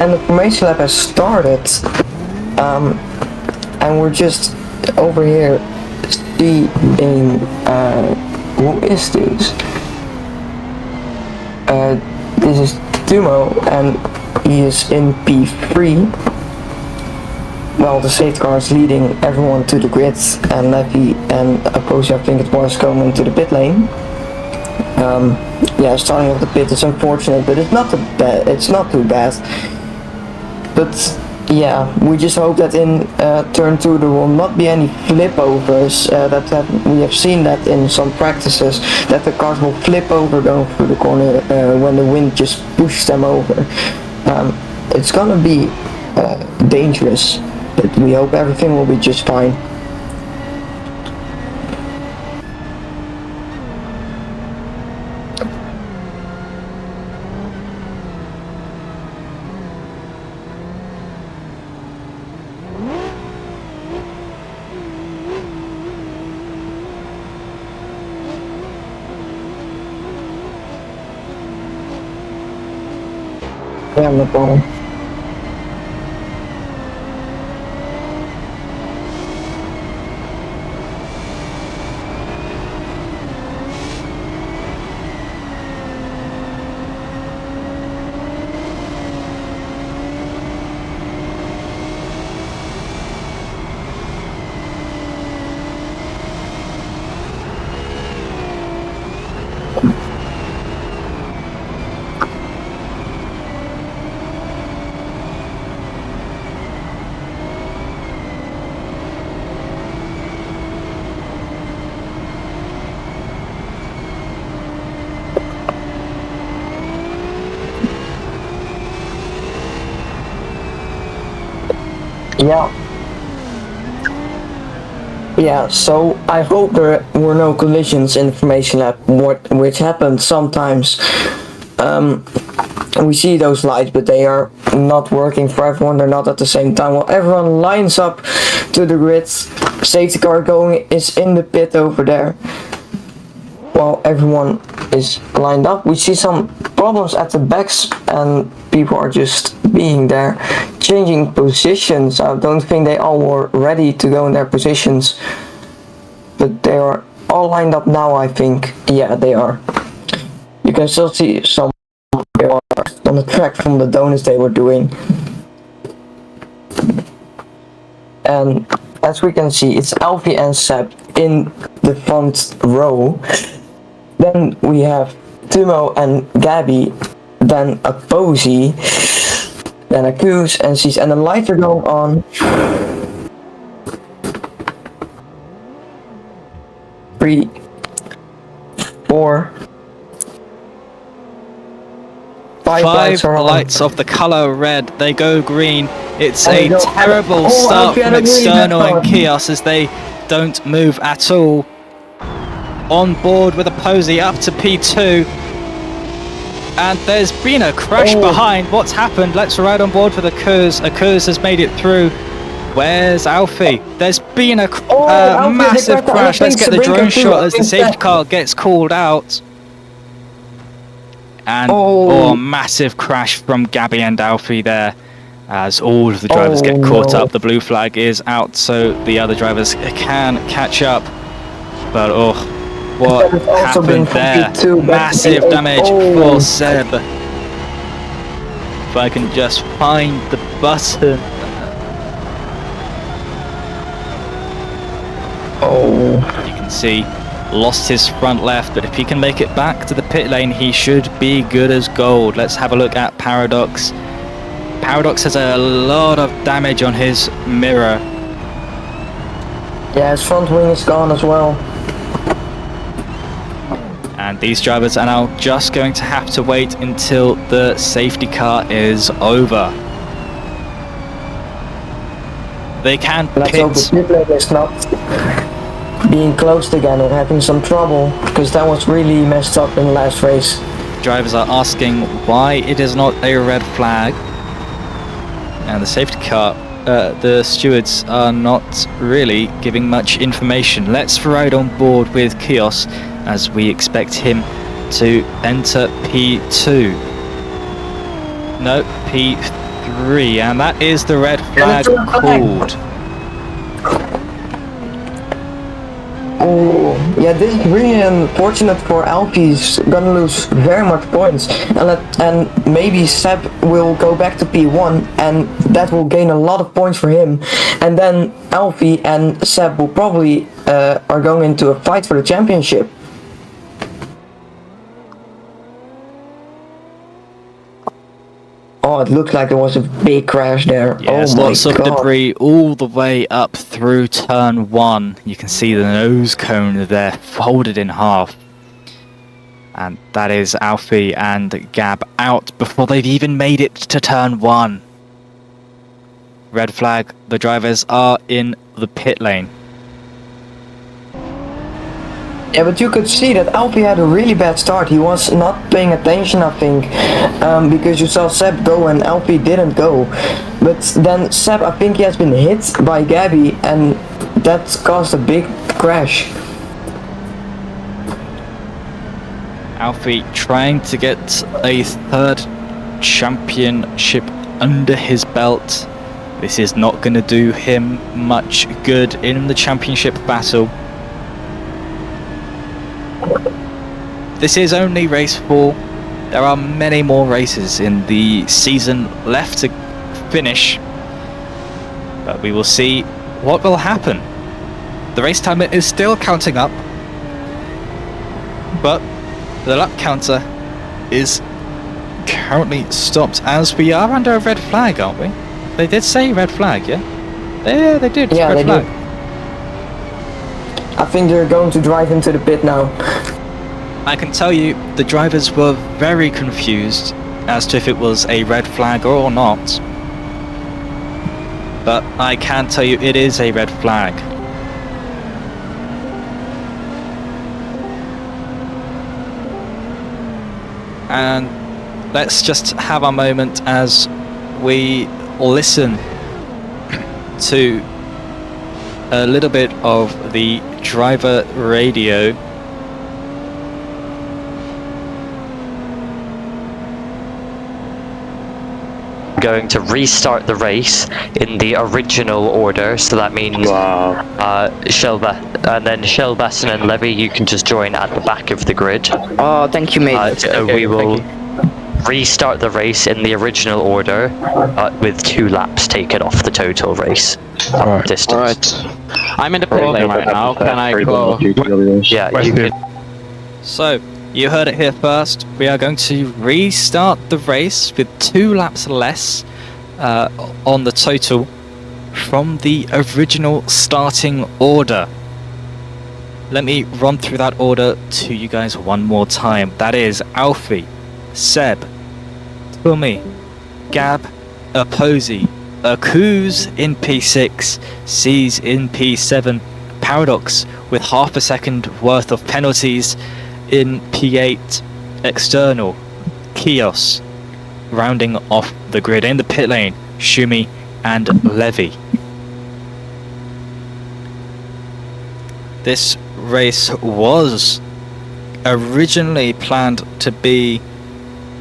and the formation lap has started, and we're just over here seeing, who is this? This is Tumo, and he is in P3. Well, the safety car is leading everyone to the grid, and Levy and Aposi, I think it was, going to the pit lane. Yeah, starting off the pit is unfortunate, but it's not too bad. But yeah, we just hope that in turn 2 there will not be any flip overs. We have seen that in some practices, that the cars will flip over going through the corner when the wind just pushes them over. It's gonna be dangerous, but we hope everything will be just fine. Yeah, no problem. Yeah, so I hope there were no collisions in the formation lap, which happens sometimes. We see those lights, but they are not working for everyone, they're not at the same time. Well, everyone lines up to the grid, safety car is in the pit over there. While everyone is lined up, we see some problems at the backs, and people are just being there, changing positions. I don't think they all were ready to go in their positions, but they are all lined up now, I think. Yeah, they are. You can still see some on the track from the donuts they were doing. And as we can see, it's Alfie and Seb in the front row. Then we have Tumo and Gabby, then a Posey, then a Goose, and the lights are going on. 3, 4, 5 lights of the color red. They go green. It's a terrible start from External and Kios as they don't move at all. On board with a Posey up to P2, and there's been a crash behind. What's happened? Let's ride on board for the Kuz. A Kuz has made it through. Where's Alfie? There's been a massive crash. Let's get the drone shot as the safety car gets called out. And massive crash from Gabby and Alfie there, as all of the drivers get caught up. The blue flag is out, so the other drivers can catch up. But what happened there? Massive damage for Seb. If I can just find the button. You can see, lost his front left, but if he can make it back to the pit lane, he should be good as gold. Let's have a look at Paradox. Paradox has a lot of damage on his mirror. Yeah, his front wing is gone as well. And these drivers are now just going to have to wait until the safety car is over. They can Let's hope the pit lane is not being closed again or having some trouble, because that was really messed up in the last race. Drivers are asking why it is not a red flag, and the safety car, the stewards are not really giving much information. Let's ride on board with Kios as we expect him to enter P2. No, 3, and that is the red flag called. Oh, yeah, this is really unfortunate for Alfie. He's gonna lose very much points, and maybe Seb will go back to P1, and that will gain a lot of points for him. And then Alfie and Seb will probably are going into a fight for the championship. Oh, it looked like there was a big crash there. Yes, oh my lots of God. debris all the way up through turn 1. You can see the nose cone there folded in half. And that is Alfie and Gab out before they've even made it to turn 1. Red flag, the drivers are in the pit lane. Yeah, but you could see that Alfie had a really bad start. He was not paying attention, I think, because you saw Seb go and Alfie didn't go. But then Seb, I think he has been hit by Gabby, and that caused a big crash. Alfie trying to get a 3rd championship under his belt. This is not going to do him much good in the championship battle. This is only race 4. There are many more races in the season left to finish, but we will see what will happen. The race timer is still counting up, but the lap counter is currently stopped as we are under a red flag, aren't we? They did say red flag, yeah? Yeah, they did. Yeah, red they flag. did. I think they're going to drive into the pit now. I can tell you the drivers were very confused as to if it was a red flag or not. But I can tell you it is a red flag. And let's just have a moment as we listen to a little bit of the driver radio. Going to restart the race in the original order, so that means Shelba, and then Shelbassen and Levy, you can just join at the back of the grid. Oh, thank you, mate. We will restart the race in the original order with 2 laps taken off the total race distance. Alright. I'm in the pit lane right now. Can I go? Yeah, you can. So, you heard it here first. We are going to restart the race with 2 laps less on the total from the original starting order. Let me run through that order to you guys one more time. That is Alfie, Seb, Tumi, Gab, Posey, Kuz in P6, C's in P7, Paradox with half a second worth of penalties in P8, external, Kios, rounding off the grid in the pit lane, Shumi and Levy. This race was originally planned to be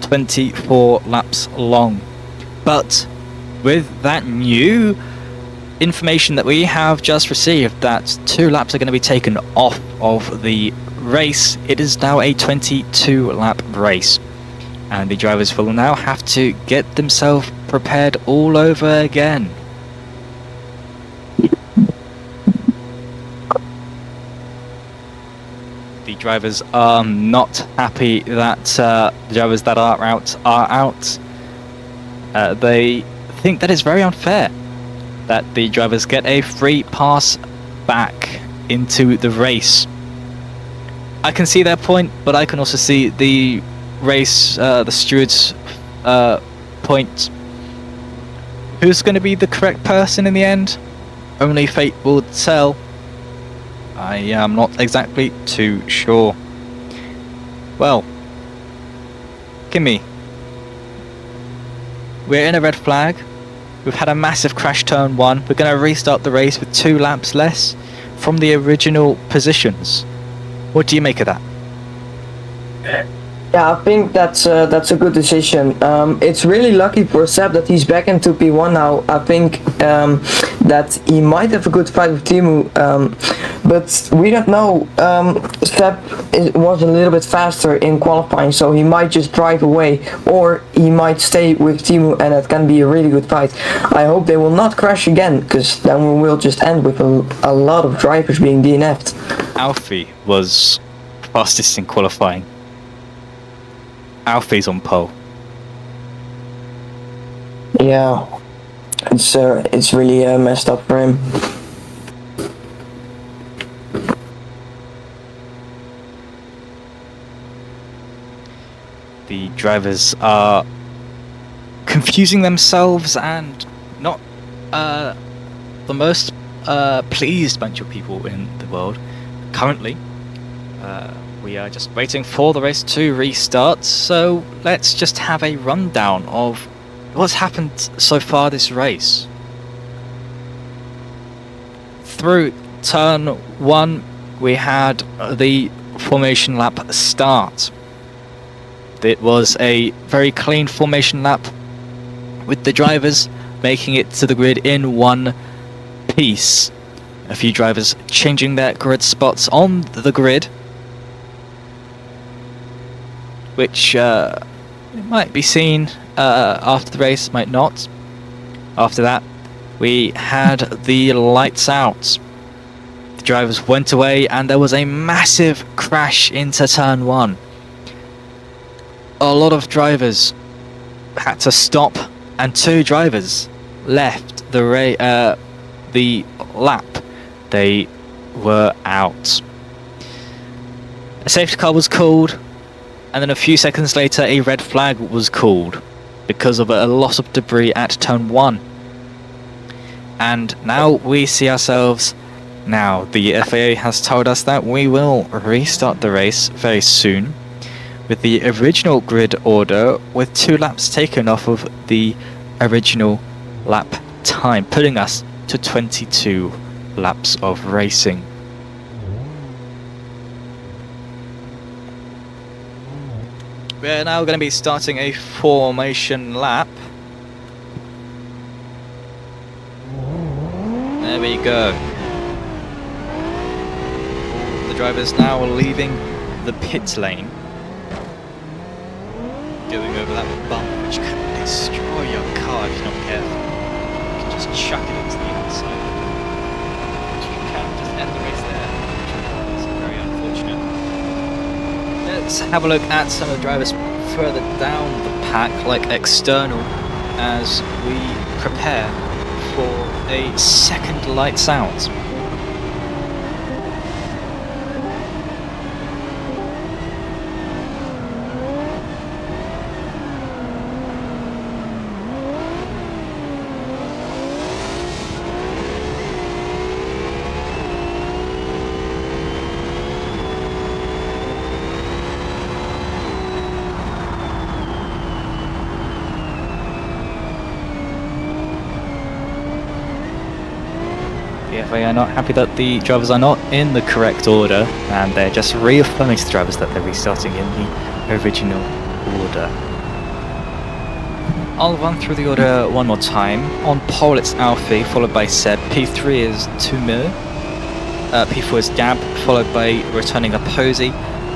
24 laps long, but with that new information that we have just received, that 2 laps are going to be taken off of the race, it is now a 22 lap race, and the drivers will now have to get themselves prepared all over again. The drivers are not happy that the drivers that are out. They think that it's very unfair that the drivers get a free pass back into the race. I can see their point, but I can also see the race, the steward's point. Who's going to be the correct person in the end? Only fate will tell. I am not exactly too sure. Well, Kimmy, we're in a red flag. We've had a massive crash turn 1. We're going to restart the race with 2 laps less from the original positions. What do you make of that? Yeah, I think that's a good decision. It's really lucky for Seb that he's back into P1 now. I think that he might have a good fight with Timu, but we don't know. Seb was a little bit faster in qualifying, so he might just drive away, or he might stay with Timu, and it can be a really good fight. I hope they will not crash again, because then we will just end with a lot of drivers being DNF'd. Alfie was fastest in qualifying. Alfie's on pole. Yeah, it's really messed up for him. The drivers are confusing themselves and not the most pleased bunch of people in the world. Currently, we are just waiting for the race to restart, so let's just have a rundown of what's happened so far this race. Through turn 1, we had the formation lap start. It was a very clean formation lap, with the drivers making it to the grid in one piece. A few drivers changing their grid spots on the grid, which might be seen after the race, might not. After that, we had the lights out. The drivers went away and there was a massive crash into turn 1. A lot of drivers had to stop, and 2 drivers left the lap. They were out. A safety car was called, and then a few seconds later a red flag was called because of a loss of debris at turn 1. And now we see ourselves. Now the FAA has told us that we will restart the race very soon with the original grid order, with 2 laps taken off of the original lap time, putting us to 22 laps of racing. We're now going to be starting a formation lap. There we go. The driver's now leaving the pit lane, going over that bump which can destroy your car if you're not careful. You can just chuck it into the inside. You can just end the race there. It's very unfortunate. Let's have a look at some of the drivers further down the pack, like external, as we prepare for a second lights out. They are not happy that the drivers are not in the correct order, and they're just reaffirming to the drivers that they're restarting in the original order. I'll run through the order one more time. On pole it's Alfie, followed by Seb. P3 is Tumir. P4 is Gab, followed by returning a Posey.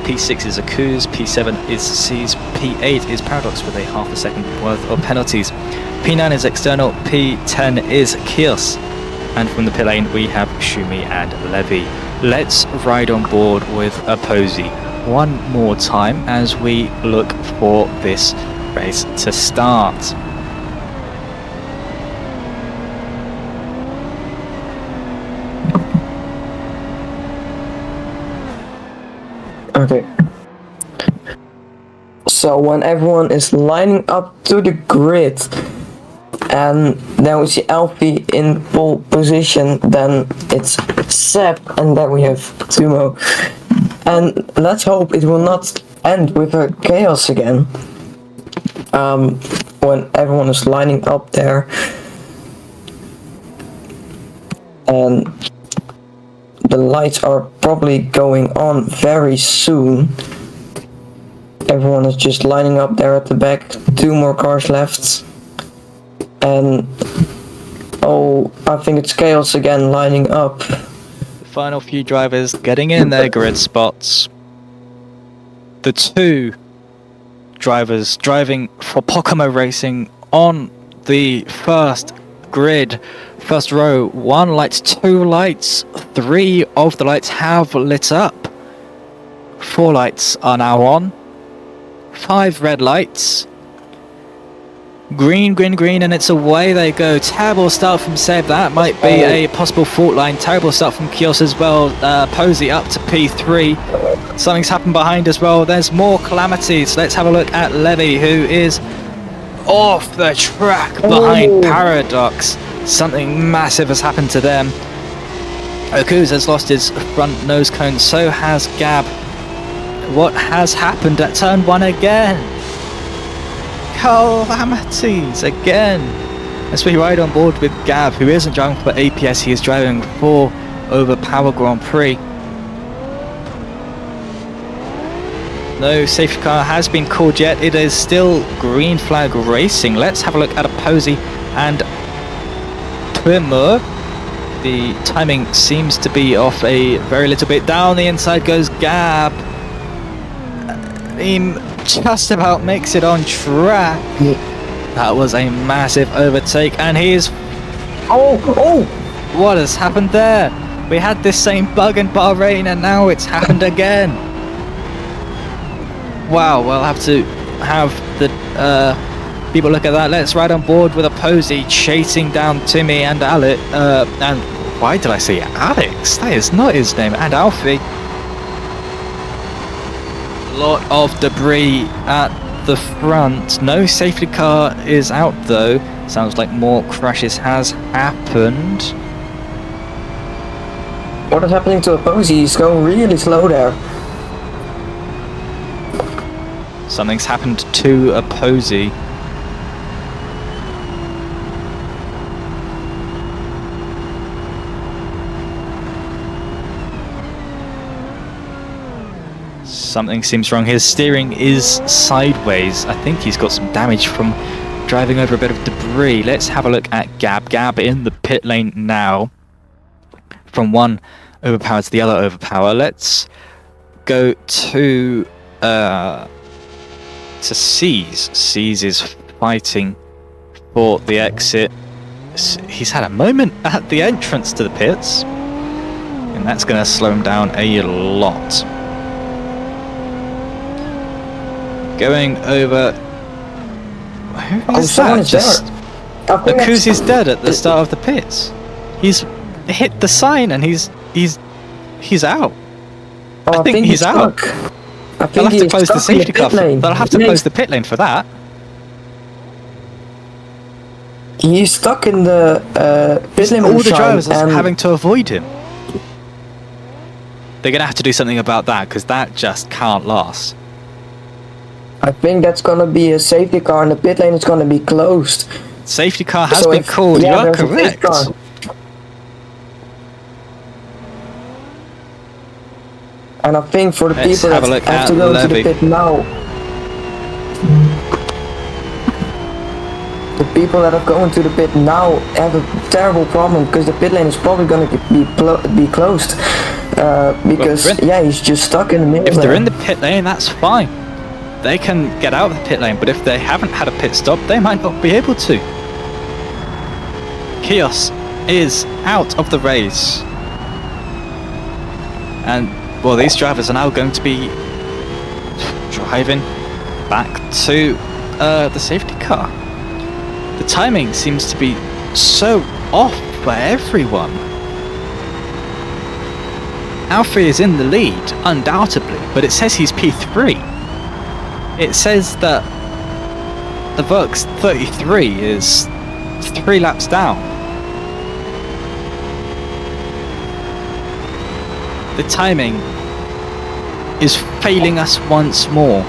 P6 is Akuz. P7 is C's. P8 is Paradox with a half a second worth of penalties. P9 is external. P10 is Kios. And from the pit lane we have Shumi and Levy. Let's ride on board with a Posey one more time as we look for this race to start. Okay. So when everyone is lining up to the grid, and then we see Alfie in pole position, then it's Seb, and then we have Tumo. And let's hope it will not end with a chaos again. When everyone is lining up there. And the lights are probably going on very soon. Everyone is just lining up there at the back. 2 more cars left. And oh, I think it's Chaos again lining up. The final few drivers getting in their grid spots. The 2 drivers driving for Pocomo Racing on the first grid, first row. 1 light, 2 lights, 3 of the lights have lit up. 4 lights are now on. 5 red lights. Green, green, green, and it's away they go. Terrible start from Seb. That might be a possible fault line. Terrible start from Kios as well. Posey up to P3. Something's happened behind as well. There's more calamities. Let's have a look at Levy, who is off the track behind Paradox. Something massive has happened to them. Okuz has lost his front nose cone. So has Gab. What has happened at turn 1 again? Calamities again. As we ride on board with Gab, who isn't driving for APS, he is driving for Overpower Grand Prix. No safety car has been called yet. It is still green flag racing. Let's have a look at Posey and Twimmer. The timing seems to be off a very little bit. Down the inside goes Gab. He just about makes it on track. That was a massive overtake, and he's... Oh! What has happened there? We had this same bug in Bahrain, and now it's happened again. Wow, we'll have to have the people look at that. Let's ride on board with a Posey chasing down Timmy and Alex. And why did I say Alex? That is not his name. And Alfie. Lot of debris at the front. No safety car is out though. Sounds like more crashes has happened. What is happening to Posey? He's going really slow there. Something's happened to a Posey. Something seems wrong. His steering is sideways. I think he's got some damage from driving over a bit of debris. Let's have a look at Gab. Gab in the pit lane now. From one overpower to the other overpower. Let's go to Seas. Seas is fighting for the exit. He's had a moment at the entrance to the pits, and that's going to slow him down a lot. Going over. Who is that? Just Akuzi's dead at the start of the pits. He's hit the sign and he's out. I think he's out. They'll have to close the safety car. They'll have to close the pit lane for that. He's stuck in the pit lane. All the drivers are having to avoid him. They're gonna have to do something about that because that just can't last. I think that's gonna be a safety car and the pit lane is gonna be closed. Safety car has been called, you are correct. And I think for the people that have to go to the pit now, the people that are going to the pit now have a terrible problem because the pit lane is probably going to be closed because he's just stuck in the middle. If they're in the pit lane, that's fine. They can get out of the pit lane, but if they haven't had a pit stop, they might not be able to. Kios is out of the race. And, well, these drivers are now going to be driving back to the safety car. The timing seems to be so off for everyone. Alfie is in the lead, undoubtedly, but it says he's P3. It says that the Vux 33 is 3 laps down. The timing is failing us once more.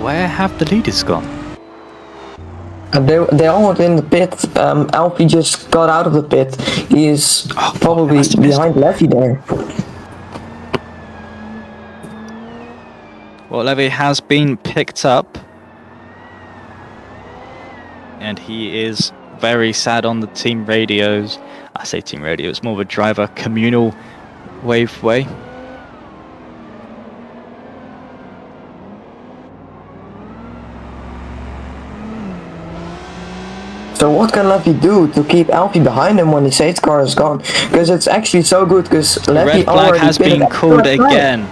Where have the leaders gone? They all went in the pit. Alfie just got out of the pit. He is probably behind Levy there. Well, Levy has been picked up. And he is very sad on the team radios. I say team radio, it's more of a driver communal waveway. So what can Levy do to keep Alfie behind him when the safety car is gone? Because it's actually so good, because Levy Red flag already has been called again.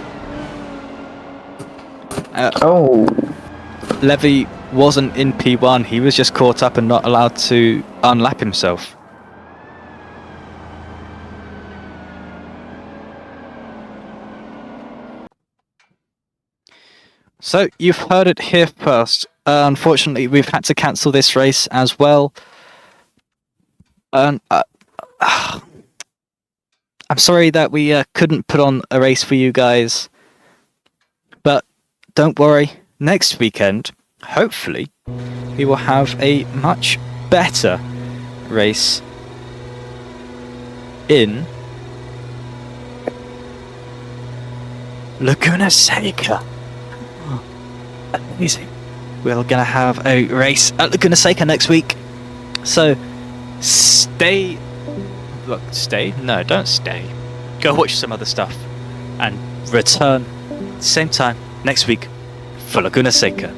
Levy wasn't in P1, he was just caught up and not allowed to unlap himself. So you've heard it here first. Unfortunately, we've had to cancel this race as well. I'm sorry that we couldn't put on a race for you guys, but don't worry, next weekend, hopefully, we will have a much better race in Laguna Seca. Amazing. We're gonna have a race at Laguna Seca next week. So stay. Look, stay? No, don't stay. Go watch some other stuff and return same time next week for Laguna Seca.